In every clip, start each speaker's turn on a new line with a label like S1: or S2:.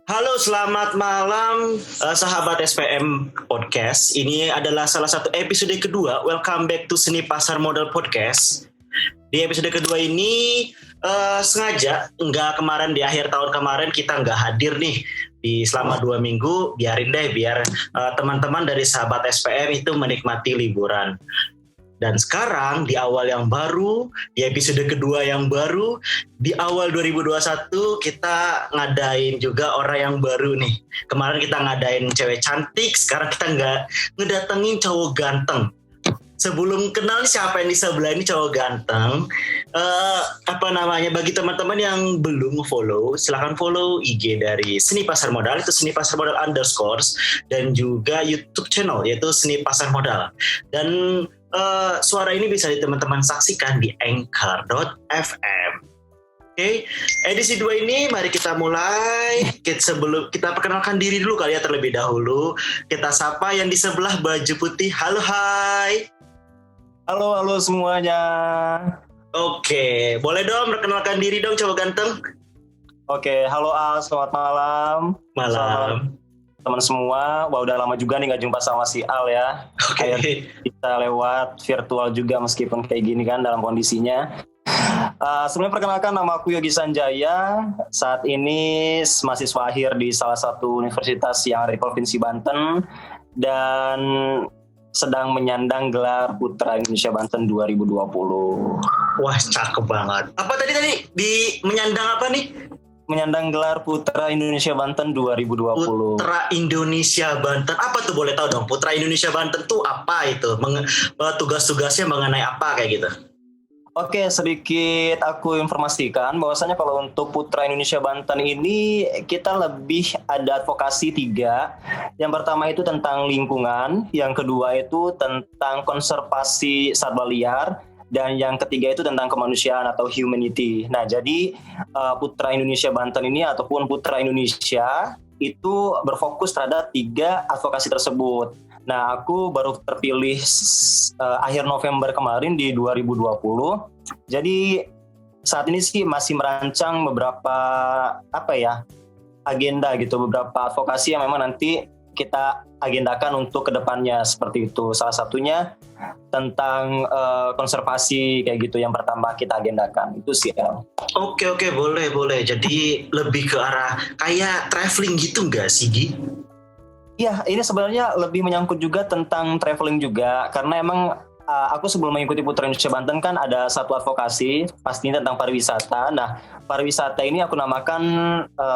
S1: Halo, selamat malam sahabat SPM Podcast. Ini adalah salah satu episode kedua. Welcome back to Seni Pasar Modal Podcast. Di episode kedua ini sengaja nggak kemarin di akhir tahun kemarin kita nggak hadir nih di selama 2 minggu. Biarin deh biar teman-teman dari sahabat SPM itu menikmati liburan. Dan sekarang di awal yang baru, di episode kedua yang baru, di awal 2021 kita ngadain juga orang yang baru nih. Kemarin kita ngadain cewek cantik, sekarang kita nggak ngedatengin cowok ganteng. Sebelum kenal siapa yang di sebelah ini cowok ganteng, bagi teman-teman yang belum follow, silahkan follow IG dari Seni Pasar Modal, itu Seni Pasar Modal _ dan juga YouTube channel yaitu Seni Pasar Modal. Dan suara ini bisa teman-teman saksikan di anchor.fm. Oke, edisi 2 ini mari kita mulai. Sebelum kita perkenalkan diri dulu kali ya terlebih dahulu. Kita sapa yang di sebelah baju putih. Halo, hai.
S2: Halo semuanya.
S1: Oke, boleh dong perkenalkan diri dong cowok ganteng.
S2: Oke, halo Al, selamat malam.
S1: Malam.
S2: Teman semua, wah udah lama juga nih gak jumpa sama si Al ya.
S1: Oke.
S2: Kita lewat virtual juga meskipun kayak gini kan dalam kondisinya. Sebelumnya perkenalkan, nama aku Yogi Sanjaya. Saat ini mahasiswa akhir di salah satu universitas yang ada di Provinsi Banten dan sedang menyandang gelar Putra Indonesia Banten 2020.
S1: Wah, cakep banget. Apa tadi di menyandang apa nih?
S2: Menyandang gelar Putra Indonesia Banten 2020.
S1: Putra Indonesia Banten. Apa tuh, boleh tahu dong? Putra Indonesia Banten tuh apa itu? Tugas-tugasnya mengenai apa kayak gitu?
S2: Oke, sedikit aku informasikan bahwasanya kalau untuk Putra Indonesia Banten ini kita lebih ada advokasi 3. Yang pertama itu tentang lingkungan, yang kedua itu tentang konservasi satwa liar, dan yang ketiga itu tentang kemanusiaan atau humanity. Nah, jadi Putra Indonesia Banten ini ataupun Putra Indonesia itu berfokus terhadap 3 advokasi tersebut. Nah, aku baru terpilih akhir November kemarin di 2020. Jadi saat ini sih masih merancang beberapa agenda gitu, beberapa advokasi yang memang nanti kita agendakan untuk kedepannya seperti itu. Salah satunya tentang konservasi kayak gitu yang pertama kita agendakan itu sih.
S1: Oke, boleh. Jadi lebih ke arah kayak traveling gitu nggak sih, Gi?
S2: Iya, ini sebenarnya lebih menyangkut juga tentang traveling juga, karena emang aku sebelum mengikuti Putra Indonesia Banten kan ada satu advokasi pastinya tentang pariwisata. Nah, pariwisata ini aku namakan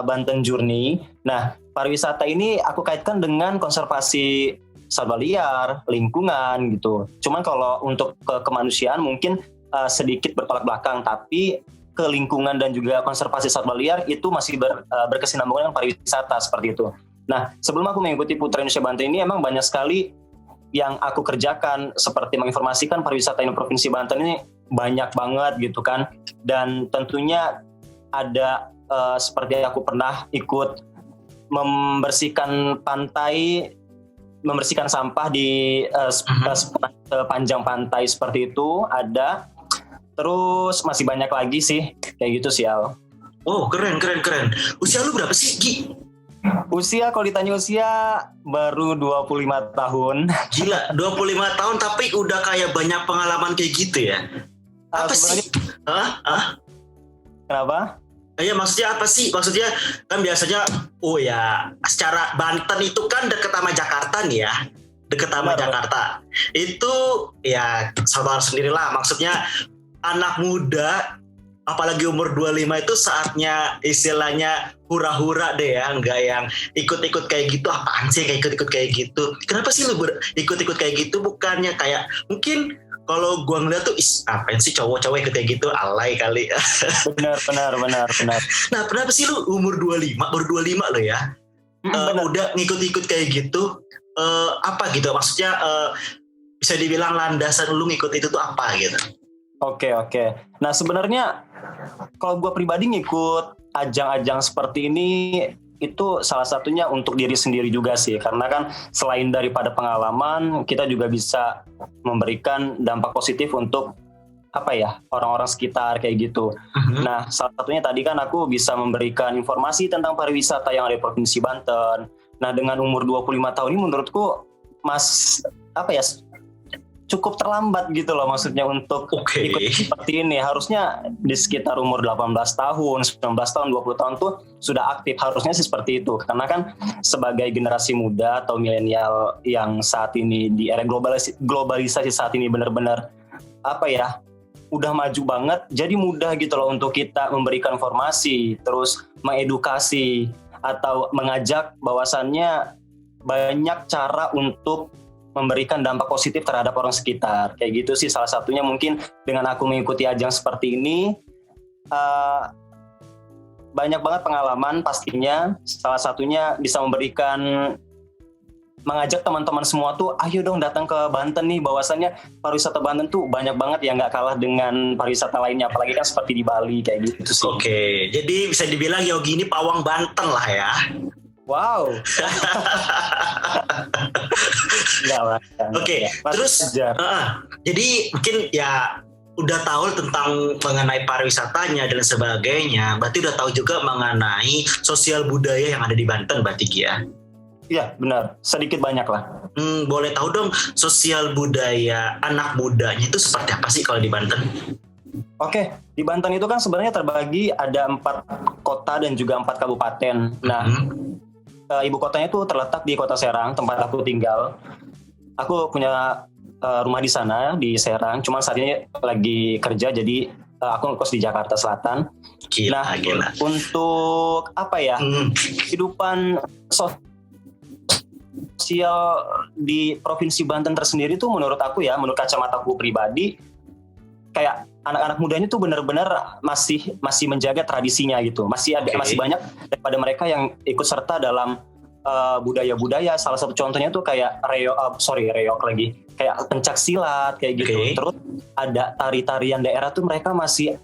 S2: Banten Journey. Nah, pariwisata ini aku kaitkan dengan konservasi satwa liar, lingkungan gitu. Cuman kalau untuk kemanusiaan mungkin sedikit bertolak belakang, tapi ke lingkungan dan juga konservasi satwa liar itu masih berkesinambungan dengan pariwisata seperti itu. Nah, sebelum aku mengikuti Putra Indonesia Banten ini emang banyak sekali yang aku kerjakan, seperti menginformasikan pariwisata di Provinsi Banten ini banyak banget gitu kan. Dan tentunya ada seperti aku pernah ikut membersihkan pantai, membersihkan sampah di sepanjang pantai seperti itu ada. Terus masih banyak lagi sih kayak gitu sih, Al.
S1: Oh, keren. Usia lu berapa sih, Gi?
S2: Usia, kalau ditanya usia, baru 25 tahun.
S1: Gila, 25 tahun tapi udah kayak banyak pengalaman kayak gitu ya? Apa sih?
S2: Kenapa?
S1: Ya maksudnya apa sih? Maksudnya kan biasanya, secara Banten itu kan deket sama Jakarta nih ya. Jakarta. Itu ya sabar sendirilah. Maksudnya anak muda, apalagi umur 25 itu saatnya istilahnya hura-hura deh ya, nggak yang ikut-ikut kayak gitu. Apaan sih kayak ikut-ikut kayak gitu? Kenapa sih lu ikut-ikut kayak gitu? Bukannya kayak mungkin kalau gua ngeliat tuh apain sih cowok-cowok ikut kayak gitu, alay kali.
S2: Benar.
S1: Nah, kenapa sih lu umur 25, baru 25 lo ya? Udah ngikut-ikut kayak gitu? Apa gitu? Maksudnya bisa dibilang landasan lu ngikut itu tuh apa gitu?
S2: Oke. Nah, sebenarnya kalau gue pribadi ngikut ajang-ajang seperti ini itu salah satunya untuk diri sendiri juga sih, karena kan selain daripada pengalaman kita juga bisa memberikan dampak positif untuk orang-orang sekitar kayak gitu. Nah, salah satunya tadi kan aku bisa memberikan informasi tentang pariwisata yang ada di Provinsi Banten. Nah, dengan umur 25 tahun ini menurutku cukup terlambat gitu loh, maksudnya untuk ikut seperti ini. Harusnya di sekitar umur 18 tahun, 19 tahun, 20 tahun tuh sudah aktif, harusnya sih seperti itu. Karena kan sebagai generasi muda atau milenial yang saat ini di era globalisasi saat ini benar-benar udah maju banget, jadi mudah gitu loh untuk kita memberikan informasi, terus mengedukasi atau mengajak bahwasannya banyak cara untuk memberikan dampak positif terhadap orang sekitar. Kayak gitu sih salah satunya, mungkin dengan aku mengikuti ajang seperti ini banyak banget pengalaman pastinya. Salah satunya bisa mengajak teman-teman semua tuh, ayo dong datang ke Banten nih, bahwasannya pariwisata Banten tuh banyak banget yang gak kalah dengan pariwisata lainnya, apalagi kan seperti di Bali kayak gitu sih.
S1: Oke, jadi bisa dibilang Yogi ini pawang Banten lah ya.
S2: Wow.
S1: Oke, terus jadi mungkin ya udah tahu tentang mengenai pariwisatanya dan sebagainya, berarti udah tahu juga mengenai sosial budaya yang ada di Banten berarti ya?
S2: Iya benar, sedikit banyak lah.
S1: Boleh tahu dong sosial budaya anak mudanya itu seperti apa sih kalau di Banten?
S2: Oke, di Banten itu kan sebenarnya terbagi ada 4 kota dan juga 4 kabupaten. Nah, ibu kotanya itu terletak di Kota Serang, tempat aku tinggal. Aku punya rumah di sana, di Serang. Cuman saat ini lagi kerja, jadi aku ngekos di Jakarta Selatan. Gila. Untuk kehidupan sosial di Provinsi Banten tersendiri tuh menurut aku ya, menurut kacamataku pribadi, kayak anak-anak mudanya tuh benar-benar masih menjaga tradisinya gitu. Masih banyak daripada mereka yang ikut serta dalam budaya-budaya. Salah satu contohnya tuh kayak reok lagi, kayak pencak silat kayak gitu. Terus ada tari-tarian daerah tuh mereka masih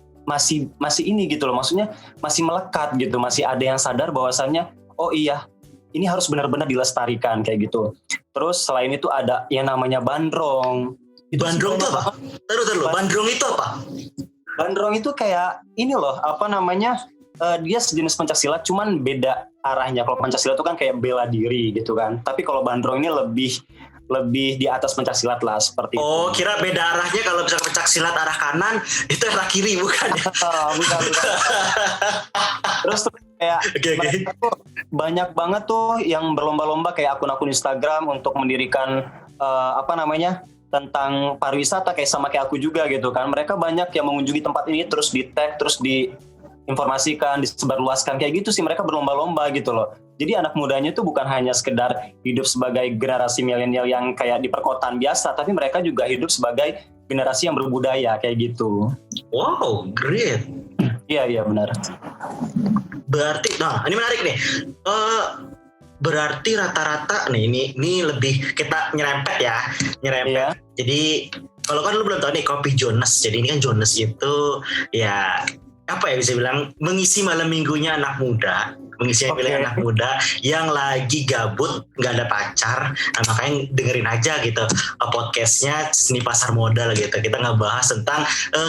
S2: ini gitu loh. Maksudnya masih melekat gitu. Masih ada yang sadar bahwasannya oh iya, ini harus benar-benar dilestarikan kayak gitu. Terus selain itu ada yang namanya bandrong.
S1: Bandrong itu apa? Taruh. Bandrong itu apa?
S2: Bandrong itu kayak ini loh, dia sejenis pencaksilat, cuman beda arahnya. Kalau pencaksilat itu kan kayak bela diri gitu kan. Tapi kalau bandrong ini lebih di atas pencaksilat lah, seperti itu. Oh,
S1: kira beda arahnya. Kalau misalnya pencaksilat arah kanan, itu arah kiri bukan?
S2: bukan. Terus kayak banyak banget tuh yang berlomba-lomba kayak akun-akun Instagram untuk mendirikan tentang pariwisata sama kayak aku juga gitu kan. Mereka banyak yang mengunjungi tempat ini, terus di tag, terus diinformasikan, disebarluaskan kayak gitu sih. Mereka berlomba-lomba gitu loh. Jadi anak mudanya itu bukan hanya sekedar hidup sebagai generasi milenial yang kayak di perkotaan biasa, tapi mereka juga hidup sebagai generasi yang berbudaya kayak gitu.
S1: Wow, great.
S2: Iya benar.
S1: Berarti, ini menarik nih. Berarti rata-rata nih ini lebih kita nyerempet. Iya. Jadi kalau kan lu belum tahu nih Kopi Jonas. Jadi ini kan Jonas itu ya bisa bilang mengisi malam minggunya anak muda, anak muda yang lagi gabut, nggak ada pacar. Nah, makanya dengerin aja gitu podcastnya Seni Pasar Modal gitu. Kita ngebahas tentang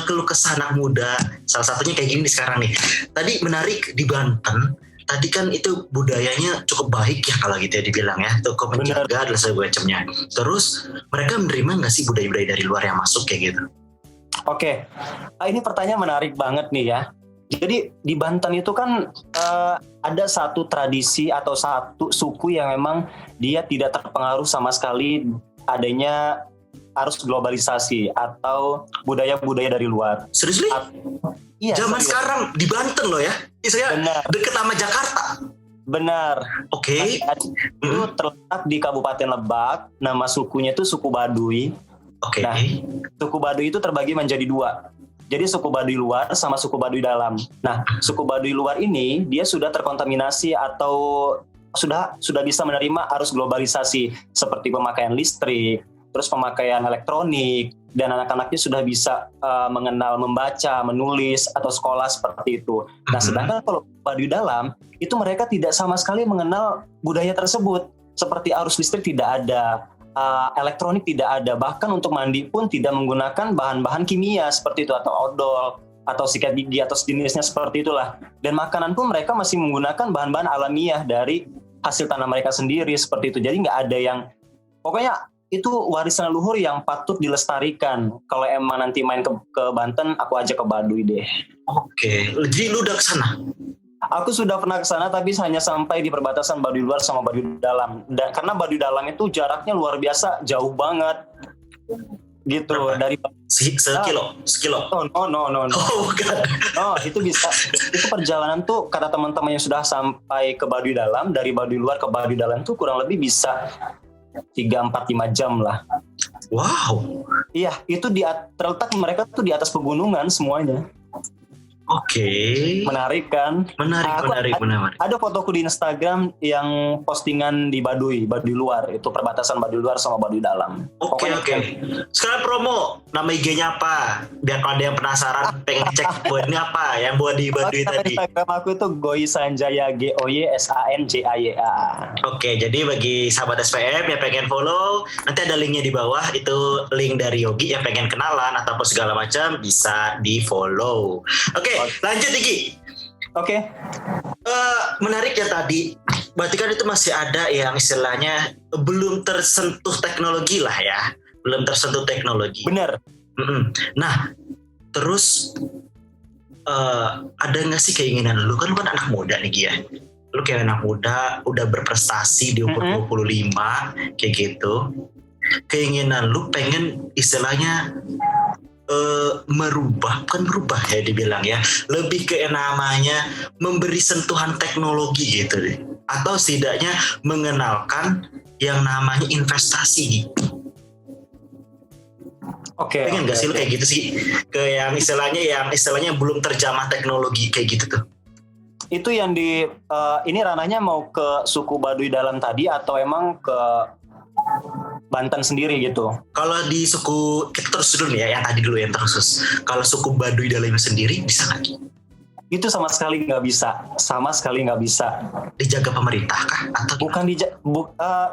S1: keluh kesah anak muda. Salah satunya kayak gini sekarang nih. Tadi menarik di Banten. Tadi kan itu budayanya cukup baik ya kalau gitu ya dibilang ya, cukup menjaga dan sebagainya. Terus mereka menerima nggak sih budaya-budaya dari luar yang masuk kayak gitu?
S2: Oke, ini pertanyaan menarik banget nih ya. Jadi di Banten itu kan ada satu tradisi atau satu suku yang memang dia tidak terpengaruh sama sekali adanya arus globalisasi atau budaya-budaya dari luar.
S1: Serius?
S2: Iya.
S1: Zaman sekarang di Banten loh ya. Istilahnya deket sama Jakarta.
S2: Benar.
S1: Oke.
S2: Itu terletak di Kabupaten Lebak. Nama sukunya itu suku Baduy.
S1: Oke.
S2: Nah, suku Baduy itu terbagi menjadi 2. Jadi suku Baduy luar sama suku Baduy dalam. Nah, suku Baduy luar ini dia sudah terkontaminasi atau sudah bisa menerima arus globalisasi seperti pemakaian listrik, terus pemakaian elektronik, dan anak-anaknya sudah bisa mengenal membaca, menulis, atau sekolah seperti itu. Nah, sedangkan kalau Baduy dalam, itu mereka tidak sama sekali mengenal budaya tersebut. Seperti arus listrik tidak ada, elektronik tidak ada, bahkan untuk mandi pun tidak menggunakan bahan-bahan kimia seperti itu atau odol atau sikat gigi atau sejenisnya seperti itulah. Dan makanan pun mereka masih menggunakan bahan-bahan alamiah dari hasil tanah mereka sendiri seperti itu. Jadi nggak ada yang, pokoknya itu warisan leluhur yang patut dilestarikan. Kalau emang nanti main ke Banten, aku ajak ke Baduy deh.
S1: Oke, jadi lu udah kesana?
S2: Aku sudah pernah ke sana tapi hanya sampai di perbatasan Baduy luar sama Baduy dalam. Dan karena Baduy dalam itu jaraknya luar biasa, jauh banget. Gitu.
S1: Berapa?
S2: Dari
S1: sekilo?
S2: No.
S1: Oh, bukan.
S2: Oh, itu bisa. Itu perjalanan tuh kata teman-teman yang sudah sampai ke Baduy dalam, dari Baduy luar ke Baduy dalam tuh kurang lebih bisa 3, 4, 5 jam lah.
S1: Wow.
S2: Iya, itu terletak mereka tuh di atas pegunungan semuanya.
S1: Oke.
S2: Menarik kan?
S1: Menarik.
S2: Ada fotoku di Instagram yang postingan di Baduy luar, itu perbatasan Baduy luar sama Baduy dalam.
S1: Oke. Sekarang promo, nama IG-nya apa? Biar kalau ada yang penasaran pengen cek buat ini apa yang buat di Baduy tadi.
S2: Instagram aku itu Goy Sanjaya, GOYSANJAYA.
S1: Oke, jadi bagi sahabat SPM yang pengen follow, nanti ada linknya di bawah, itu link dari Yogi yang pengen kenalan ataupun segala macam bisa di follow. Oke, lanjut Iki.
S2: Oke.
S1: Menarik ya tadi. Berarti kan itu masih ada yang istilahnya belum tersentuh teknologi lah ya. Belum tersentuh teknologi.
S2: Bener.
S1: Nah, terus ada nggak sih keinginan lu kan anak muda nih Gi ya. Lu kayak anak muda udah berprestasi di umur 25 kayak gitu. Keinginan lu pengen istilahnya merubah ya dibilang ya, lebih ke namanya memberi sentuhan teknologi gitu deh, atau setidaknya mengenalkan yang namanya investasi gitu. Pengen nggak sih lu kayak gitu sih, ke yang istilahnya belum terjamah teknologi kayak gitu tuh?
S2: Itu yang ini ranahnya mau ke suku Baduy dalam tadi atau emang ke Banten sendiri gitu? Kalau
S1: di suku, kita terus dulu nih ya, yang tadi dulu yang terus. Kalau suku Baduy dalam sendiri bisa nggak?
S2: Itu sama sekali nggak bisa.
S1: Dijaga pemerintah kah? Atau
S2: bukan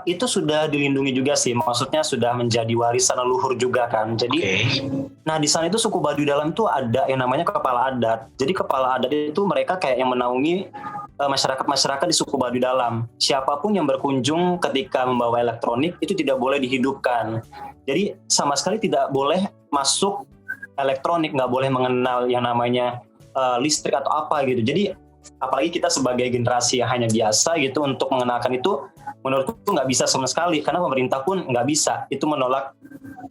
S2: itu sudah dilindungi juga sih, maksudnya sudah menjadi warisan leluhur juga kan. Jadi, Nah di sana itu suku Baduy dalam tuh ada yang namanya kepala adat. Jadi kepala adat itu mereka kayak yang menaungi masyarakat di suku Baduy dalam. Siapapun yang berkunjung ketika membawa elektronik itu tidak boleh dihidupkan. Jadi sama sekali tidak boleh masuk elektronik, nggak boleh mengenal yang namanya listrik atau apa gitu. Jadi apalagi kita sebagai generasi yang hanya biasa gitu untuk mengenalkan itu, menurutku nggak bisa sama sekali, karena pemerintah pun nggak bisa. Itu menolak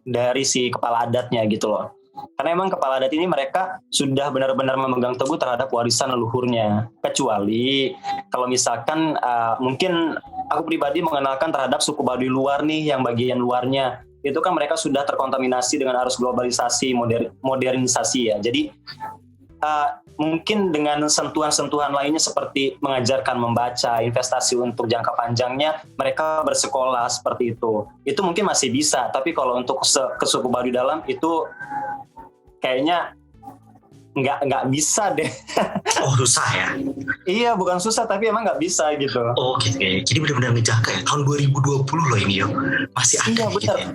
S2: dari si kepala adatnya gitu loh. Karena emang kepala adat ini mereka sudah benar-benar memegang teguh terhadap warisan leluhurnya. Kecuali kalau misalkan mungkin aku pribadi mengenalkan terhadap suku Baduy luar nih, yang bagian luarnya itu kan mereka sudah terkontaminasi dengan arus globalisasi, modernisasi ya. Jadi mungkin dengan sentuhan-sentuhan lainnya seperti mengajarkan membaca, investasi untuk jangka panjangnya, mereka bersekolah seperti itu. Itu mungkin masih bisa, tapi kalau untuk ke suku Baduy dalam itu kayaknya nggak bisa deh.
S1: Oh, susah ya?
S2: Iya, bukan susah tapi emang nggak bisa gitu.
S1: Oh gitu ya. Jadi benar-benar ngejaga ya. Tahun 2020 loh ini yo. Masih ada.
S2: Iya benar.
S1: Gitu ya.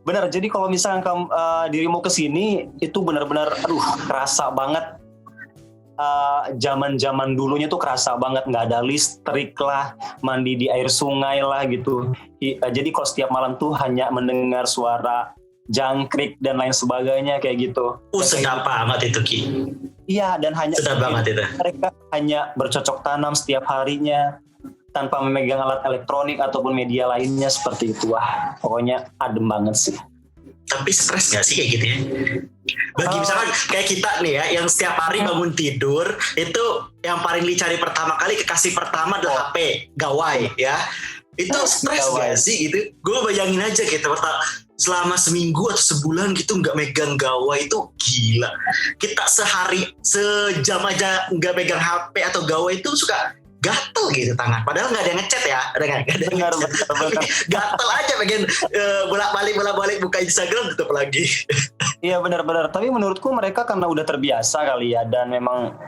S2: Benar. Jadi kalau misalnya dirimu kesini itu benar-benar, kerasa banget. Zaman dulunya tuh kerasa banget, nggak ada listrik lah, mandi di air sungai lah gitu. Jadi kalau setiap malam tuh hanya mendengar suara jangkrik dan lain sebagainya kayak gitu.
S1: Sedap banget itu Ki.
S2: Iya, dan hanya
S1: sedap banget itu.
S2: Mereka hanya bercocok tanam setiap harinya tanpa memegang alat elektronik ataupun media lainnya seperti itu. Wah, pokoknya adem banget sih.
S1: Tapi stres gak sih kayak gitu ya? Bagi misalkan kayak kita nih ya, yang setiap hari bangun tidur, itu yang paling dicari pertama kali, kekasih pertama adalah HP, gawai ya. Itu stres gak sih gitu? Gue bayangin aja gitu, selama seminggu atau sebulan gitu nggak megang gawai itu gila. Kita sejam aja nggak megang HP atau gawai itu suka gatel gitu tangan. Padahal nggak ada yang ngechat ya,
S2: Benar.
S1: gatel aja pengen bolak-balik buka Instagram tutup lagi.
S2: Iya benar-benar. Tapi menurutku mereka karena udah terbiasa kali ya, dan memang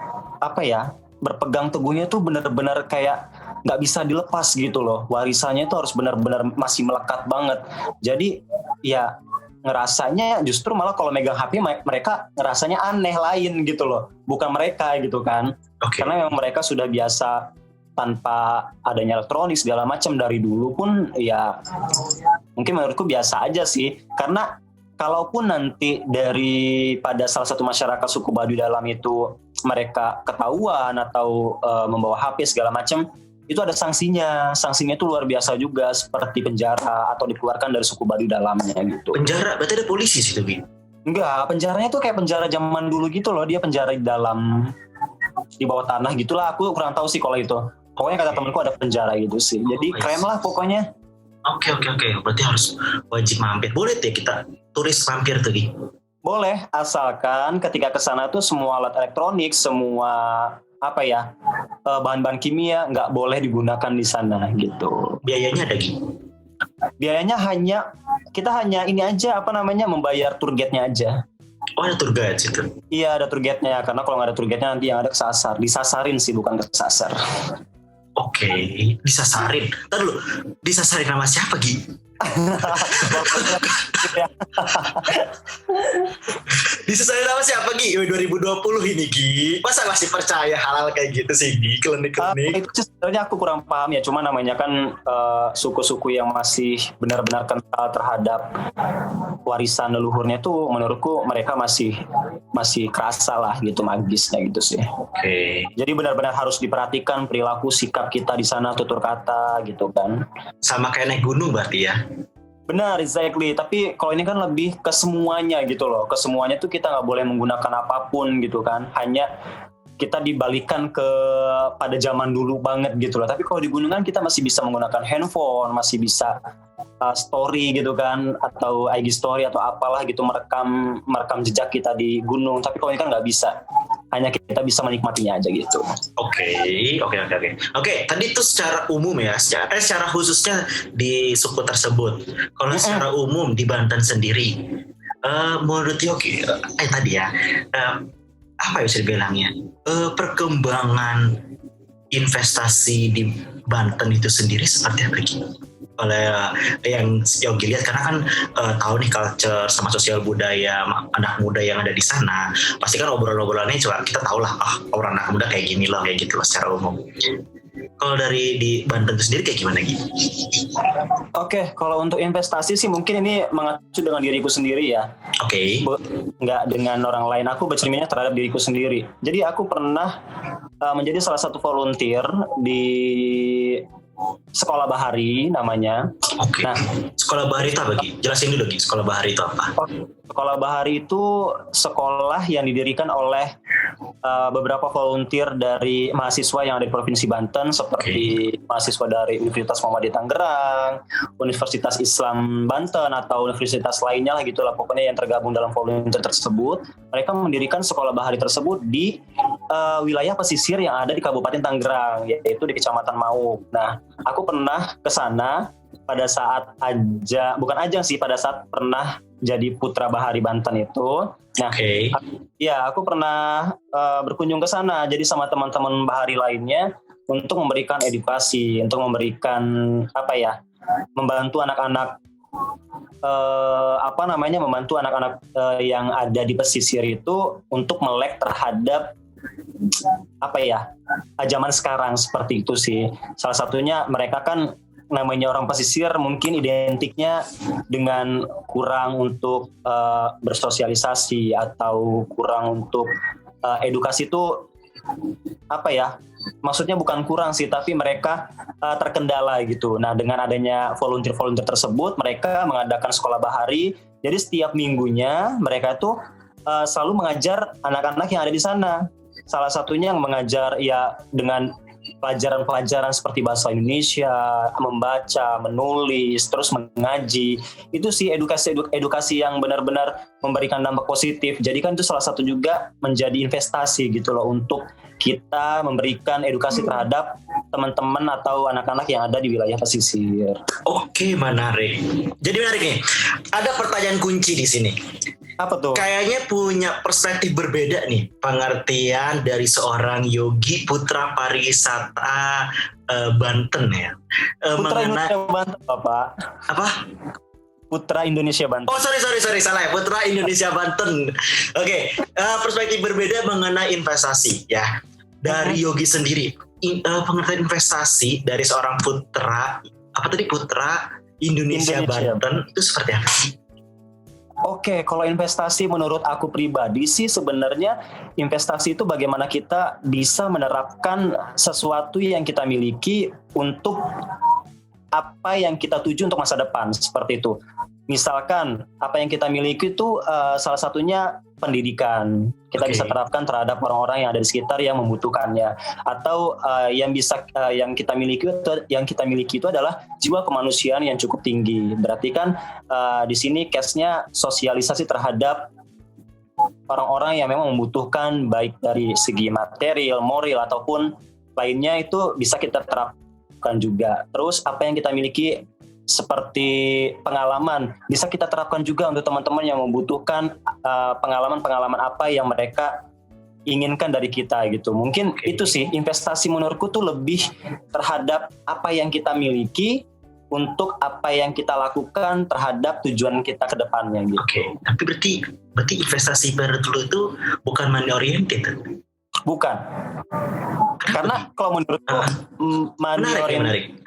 S2: berpegang teguhnya tuh benar-benar kayak nggak bisa dilepas gitu loh. Warisannya itu harus benar-benar masih melekat banget. Jadi ya ngerasanya justru malah kalau megang HP mereka ngerasanya aneh lain gitu loh. Bukan mereka gitu kan.
S1: Oke.
S2: Karena memang mereka sudah biasa tanpa adanya elektronik segala macam dari dulu pun ya mungkin menurutku biasa aja sih. Karena kalaupun nanti daripada salah satu masyarakat suku Baduy Dalam itu mereka ketahuan atau membawa HP segala macam, itu ada sanksinya. Sanksinya itu luar biasa juga, seperti penjara atau dikeluarkan dari suku Baduy Dalamnya gitu.
S1: Penjara berarti ada polisi sih tuh.
S2: Enggak, penjaranya tuh kayak penjara zaman dulu gitu loh. Dia penjara di dalam, di bawah tanah gitulah. Aku kurang tahu sih kalau itu. Pokoknya kata temanku ada penjara gitu sih. Jadi keren lah pokoknya.
S1: Oke. Berarti harus wajib mampir. Boleh deh kita turis mampir tuh, Gi?
S2: Boleh, asalkan ketika ke sana tuh semua alat elektronik, semua bahan-bahan kimia nggak boleh digunakan di sana gitu.
S1: Biayanya ada, Gi?
S2: Biayanya kita hanya ini aja membayar tour guide-nya aja.
S1: Oh, ada tour guide situ?
S2: Iya, ada tour guide-nya, karena kalau nggak ada tour guide-nya nanti yang ada kesasar. Disasarin sih, bukan kesasar.
S1: Oke, disasarin. Ntar dulu, disasarin sama siapa, Gi? Disasarin sama siapa, Gi? 2020 ini, Gi. Masa masih percaya hal-hal kayak gitu sih, Gi? Klinik-klinik.
S2: Itu sebenarnya aku kurang paham ya. Cuma namanya kan suku-suku yang masih benar-benar kental terhadap warisan leluhurnya tuh, menurutku mereka masih kerasa lah gitu magisnya gitu sih.
S1: Oke.
S2: Jadi benar-benar harus diperhatikan perilaku sikap kita di sana, tutur kata gitu kan.
S1: Sama kayak naik gunung berarti ya?
S2: Benar, exactly. Tapi kalau ini kan lebih ke semuanya gitu loh. Ke semuanya tuh kita nggak boleh menggunakan apapun gitu kan. Hanya kita dibalikan ke pada zaman dulu banget gitu loh. Tapi kalau di gunung kan kita masih bisa menggunakan handphone, masih bisa story gitu kan, atau IG story atau apalah gitu, merekam jejak kita di gunung. Tapi kalau ini kan nggak bisa. Hanya kita bisa menikmatinya aja gitu.
S1: Oke. Tadi itu secara umum ya, secara khususnya di suku tersebut. Kalau secara umum di Banten sendiri, menurut Yogi, tadi ya, apa ya bisa dibilangnya? Perkembangan investasi di Banten itu sendiri seperti apa gitu? Oleh yang Yogi lihat, karena kan tahu nih culture sama sosial budaya anak muda yang ada di sana, pasti kan obrolan-obrolannya coba kita tahu lah, orang anak muda kayak gini loh, kayak gitu loh secara umum. Kalau dari di Banten itu sendiri kayak gimana gitu?
S2: Oke, kalau untuk investasi sih mungkin ini mengacu dengan diriku sendiri ya.
S1: Oke.
S2: Nggak dengan orang lain, aku bercerminnya terhadap diriku sendiri. Jadi aku pernah menjadi salah satu volunteer di Sekolah Bahari namanya.
S1: Oke.
S2: Nah,
S1: Sekolah Bahari itu apa, Gi? Jelasin dulu, Gi. Sekolah Bahari itu apa?
S2: Sekolah Bahari itu sekolah yang didirikan oleh beberapa volunteer dari mahasiswa yang ada di Provinsi Banten, seperti mahasiswa dari Universitas Muhammadiyah Tangerang, Universitas Islam Banten, atau universitas lainnya lah gitulah, pokoknya yang tergabung dalam volunteer tersebut. Mereka mendirikan Sekolah Bahari tersebut di wilayah pesisir yang ada di Kabupaten Tangerang, yaitu di Kecamatan Mauk. Nah, aku pernah ke sana pada saat pada saat pernah jadi Putra Bahari Banten itu. Nah, aku pernah berkunjung ke sana, jadi sama teman-teman Bahari lainnya untuk memberikan edukasi, untuk memberikan membantu anak-anak membantu anak-anak yang ada di pesisir itu untuk melek terhadap zaman sekarang, seperti itu sih. Salah satunya mereka kan namanya orang pesisir mungkin identiknya dengan kurang untuk bersosialisasi atau kurang untuk edukasi itu maksudnya bukan kurang sih, tapi mereka terkendala gitu. Nah, dengan adanya volunteer tersebut, mereka mengadakan Sekolah Bahari. Jadi setiap minggunya mereka tuh selalu mengajar anak-anak yang ada di sana. Salah satunya yang mengajar ya dengan pelajaran-pelajaran seperti bahasa Indonesia, membaca, menulis, terus mengaji. Itu sih edukasi yang benar-benar memberikan dampak positif. Jadi kan itu salah satu juga menjadi investasi gitu loh, untuk kita memberikan edukasi terhadap teman-teman atau anak-anak yang ada di wilayah pesisir.
S1: Oke, menarik. Jadi menarik nih. Ada pertanyaan kunci di sini.
S2: Apa tuh?
S1: kayaknya punya perspektif berbeda nih pengertian dari seorang Yogi Putra Pariwisata Banten ya.
S2: Putra
S1: Mengenai
S2: Indonesia Banten, Bapak.
S1: apa?
S2: Putra Indonesia Banten.
S1: Oh sorry salah ya, Putra Indonesia Banten. Oke, perspektif berbeda mengenai investasi ya. Dari Yogi sendiri, pengertian investasi dari seorang putra Indonesia Banten itu seperti apa sih?
S2: Oke, kalau investasi menurut aku pribadi sih sebenarnya investasi itu bagaimana kita bisa menerapkan sesuatu yang kita miliki untuk apa yang kita tuju untuk masa depan, seperti itu. Misalkan apa yang kita miliki itu salah satunya pendidikan. Kita bisa terapkan terhadap orang-orang yang ada di sekitar yang membutuhkannya. Atau yang kita miliki itu adalah jiwa kemanusiaan yang cukup tinggi. Berarti kan di sini case-nya sosialisasi terhadap orang-orang yang memang membutuhkan, baik dari segi material, moral ataupun lainnya, itu bisa kita terapkan juga. Terus apa yang kita miliki seperti pengalaman bisa kita terapkan juga untuk teman-teman yang membutuhkan pengalaman-pengalaman apa yang mereka inginkan dari kita gitu. Mungkin itu sih investasi menurutku tuh lebih terhadap apa yang kita miliki untuk apa yang kita lakukan terhadap tujuan kita ke depannya gitu.
S1: Oke, tapi berarti investasi baru dulu itu bukan money oriented.
S2: Bukan. Karena kalau menurutku
S1: menarik.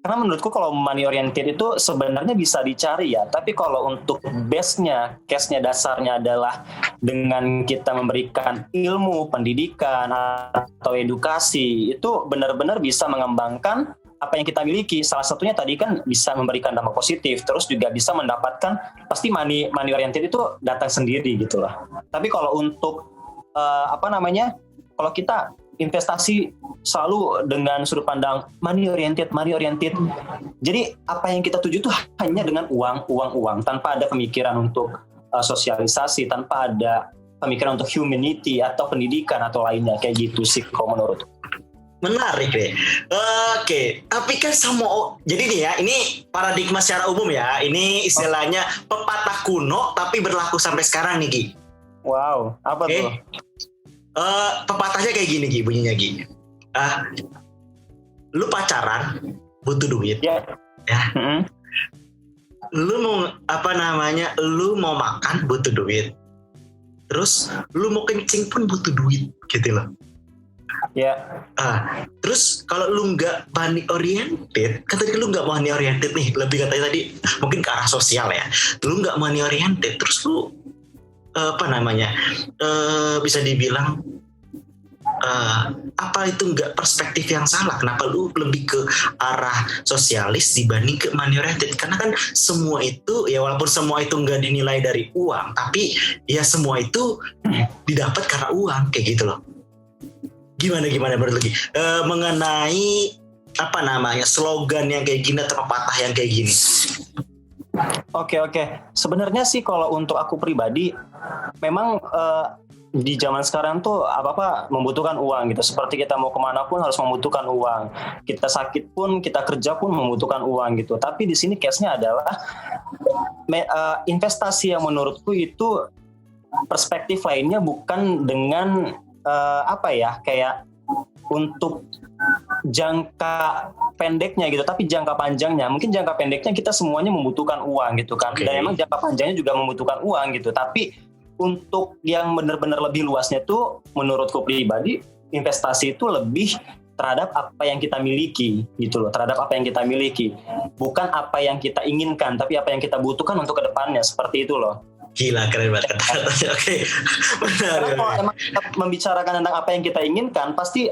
S2: Karena menurutku kalau money oriented itu sebenarnya bisa dicari ya. Tapi kalau untuk base-nya, case-nya dasarnya adalah dengan kita memberikan ilmu, pendidikan, atau edukasi, itu benar-benar bisa mengembangkan apa yang kita miliki. Salah satunya tadi kan bisa memberikan dampak positif, terus juga bisa mendapatkan, pasti money oriented itu datang sendiri gitu lah. Tapi kalau untuk kalau kita investasi selalu dengan sudut pandang money oriented. Jadi apa yang kita tuju itu hanya dengan uang, tanpa ada pemikiran untuk sosialisasi, tanpa ada pemikiran untuk humanity atau pendidikan atau lainnya, kayak gitu sih kalau menurut.
S1: Menarik deh. Oke, tapi kan jadi nih ya, ini paradigma secara umum ya. Ini istilahnya pepatah kuno tapi berlaku sampai sekarang nih Gi.
S2: Wow, apa tuh?
S1: Pepatahnya kayak gini Gi, bunyinya Gi. Lu pacaran butuh duit ya. Lu mau makan butuh duit, terus lu mau kencing pun butuh duit gitu loh
S2: ya.
S1: Terus kalau lu nggak money oriented, kan tadi lu nggak money oriented nih, lebih katanya tadi mungkin ke arah sosial ya, lu nggak money oriented, terus lu bisa dibilang apa itu nggak perspektif yang salah? Kenapa lu lebih ke arah sosialis dibanding ke money oriented? Karena kan semua itu ya, walaupun semua itu nggak dinilai dari uang, tapi ya semua itu didapat karena uang, kayak gitu loh. Gimana menurut lu mengenai slogan yang kayak gini atau pepatah yang kayak gini?
S2: Oke. Sebenarnya sih kalau untuk aku pribadi, memang di zaman sekarang tuh apa-apa membutuhkan uang gitu. Seperti kita mau kemana pun harus membutuhkan uang. Kita sakit pun, kita kerja pun membutuhkan uang gitu. Tapi di sini case-nya adalah investasi yang menurutku itu perspektif lainnya bukan dengan kayak untuk jangka pendeknya gitu, tapi jangka panjangnya. Mungkin jangka pendeknya kita semuanya membutuhkan uang gitu kan. Dan emang jangka panjangnya juga membutuhkan uang gitu. Tapi untuk yang benar-benar lebih luasnya tuh menurutku pribadi, investasi itu lebih terhadap apa yang kita miliki gitu loh, terhadap apa yang kita miliki. Bukan apa yang kita inginkan, tapi apa yang kita butuhkan untuk kedepannya, seperti itu loh.
S1: Gila, keren banget. Oke, benar.
S2: Karena kalau emang kita membicarakan tentang apa yang kita inginkan, pasti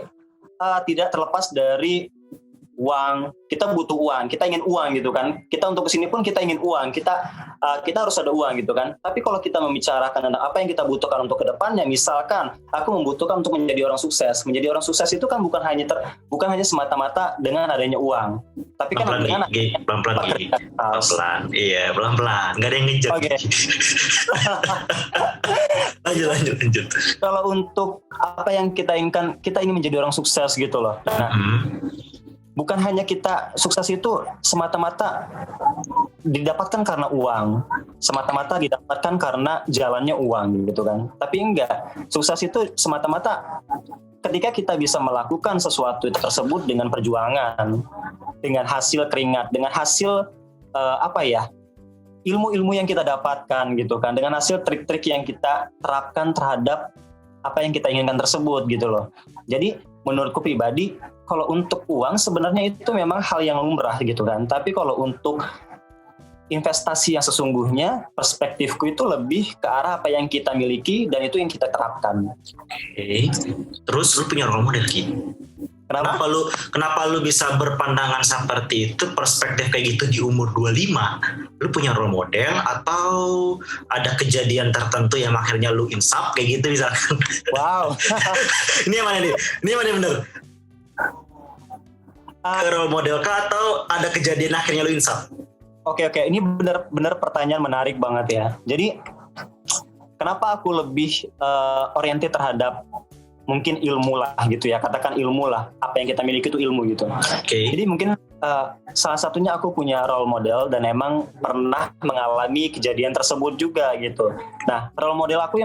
S2: tidak terlepas dari uang. Kita butuh uang, kita ingin uang gitu kan. Kita untuk kesini pun kita ingin uang, kita harus ada uang gitu kan. Tapi kalau kita membicarakan tentang apa yang kita butuhkan untuk kedepannya, misalkan aku membutuhkan untuk menjadi orang sukses. Menjadi orang sukses itu kan bukan hanya semata-mata dengan adanya uang, tapi kan dengan
S1: pelan-pelan. Iya, pelan-pelan. Nggak ada yang ngejar.
S2: Okay.
S1: lanjut.
S2: Kalau untuk apa yang kita inginkan, kita ingin menjadi orang sukses gitu loh. Nah, bukan hanya kita sukses itu semata-mata didapatkan karena uang. semata-mata didapatkan karena jalannya uang gitu kan. Tapi enggak, sukses itu semata-mata ketika kita bisa melakukan sesuatu tersebut dengan perjuangan, dengan hasil keringat, dengan hasil ilmu-ilmu yang kita dapatkan gitu kan, dengan hasil trik-trik yang kita terapkan terhadap apa yang kita inginkan tersebut gitu loh. Jadi menurutku pribadi, kalau untuk uang sebenarnya itu memang hal yang lumrah gitu kan. Tapi kalau untuk investasi yang sesungguhnya, perspektifku itu lebih ke arah apa yang kita miliki dan itu yang kita terapkan.
S1: Oke. Terus lu punya role model Ki? Kenapa lu bisa berpandangan seperti itu, perspektif kayak gitu di umur 25? Lu punya role model atau ada kejadian tertentu yang akhirnya lu insaf kayak gitu misalkan?
S2: Wow.
S1: Ini yang mana nih? Ini yang mana yang bener? Role model kah atau ada kejadian akhirnya lu insaf?
S2: Oke, ini benar pertanyaan menarik banget ya. Jadi kenapa aku lebih oriented terhadap mungkin ilmu lah gitu ya, katakan ilmu lah, apa yang kita miliki itu ilmu gitu.
S1: Okay.
S2: Jadi mungkin salah satunya aku punya role model dan emang pernah mengalami kejadian tersebut juga gitu. Nah, role model aku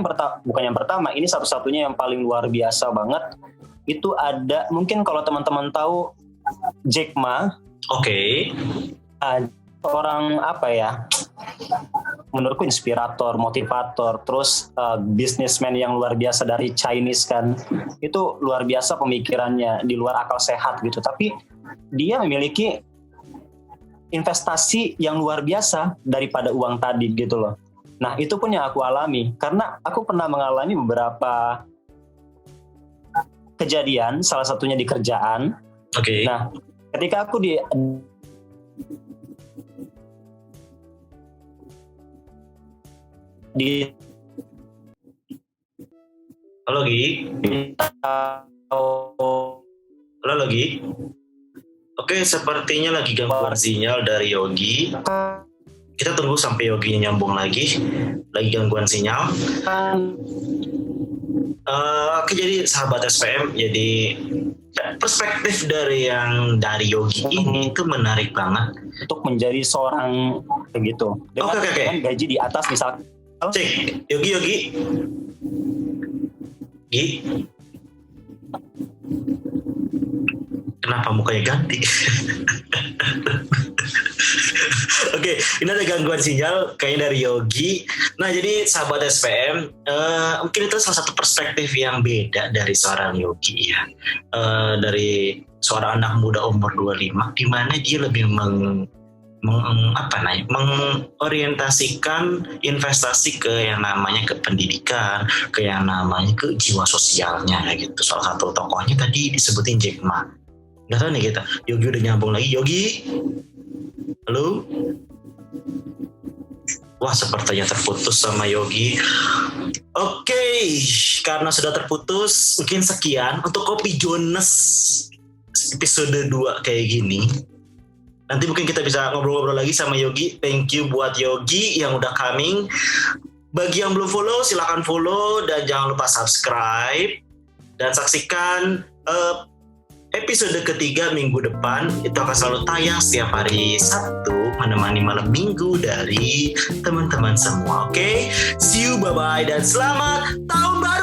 S2: bukan yang pertama, ini satu-satunya yang paling luar biasa banget. Itu ada, mungkin kalau teman-teman tahu Jack Ma.
S1: Oke.
S2: Orang menurutku inspirator, motivator, terus businessman yang luar biasa dari Chinese kan. Itu luar biasa pemikirannya, di luar akal sehat gitu. Tapi dia memiliki investasi yang luar biasa daripada uang tadi gitu loh. Nah, itu pun yang aku alami karena aku pernah mengalami beberapa kejadian, salah satunya di kerjaan.
S1: Oke.
S2: Nah, ketika aku
S1: Halo Gi. Halo Gi. Oke, sepertinya lagi gangguan sinyal dari Yogi. Kita tunggu sampai Yoginya nyambung lagi. Lagi gangguan sinyal. Oke, jadi sahabat SPM, jadi perspektif dari Yogi ini itu menarik banget
S2: untuk menjadi seorang begitu dengan gaji di atas misalnya.
S1: Cek, Yogi. Gi. Kenapa mukanya ganti? Oke, ini ada gangguan sinyal kayaknya dari Yogi. Nah, jadi sahabat SPM, mungkin itu salah satu perspektif yang beda dari seorang Yogi ya. Dari seorang anak muda umur 25, di mana dia lebih mengorientasikan investasi ke yang namanya ke pendidikan, ke yang namanya ke jiwa sosialnya gitu. Salah satu tokohnya tadi disebutin Jack Ma. Gak tahu nih kita, Yogi udah nyambung lagi. Yogi, halo? Wah, sepertinya terputus sama Yogi. Oke, karena sudah terputus, mungkin sekian untuk Kopi Jones episode 2 kayak gini. Nanti mungkin kita bisa ngobrol-ngobrol lagi sama Yogi. Thank you buat Yogi yang udah coming. Bagi yang belum follow, silakan follow dan jangan lupa subscribe. Dan saksikan episode ketiga minggu depan. Itu akan selalu tayang setiap hari Sabtu, menemani malam minggu dari teman-teman semua. Oke? See you, bye-bye, dan selamat tahun baru!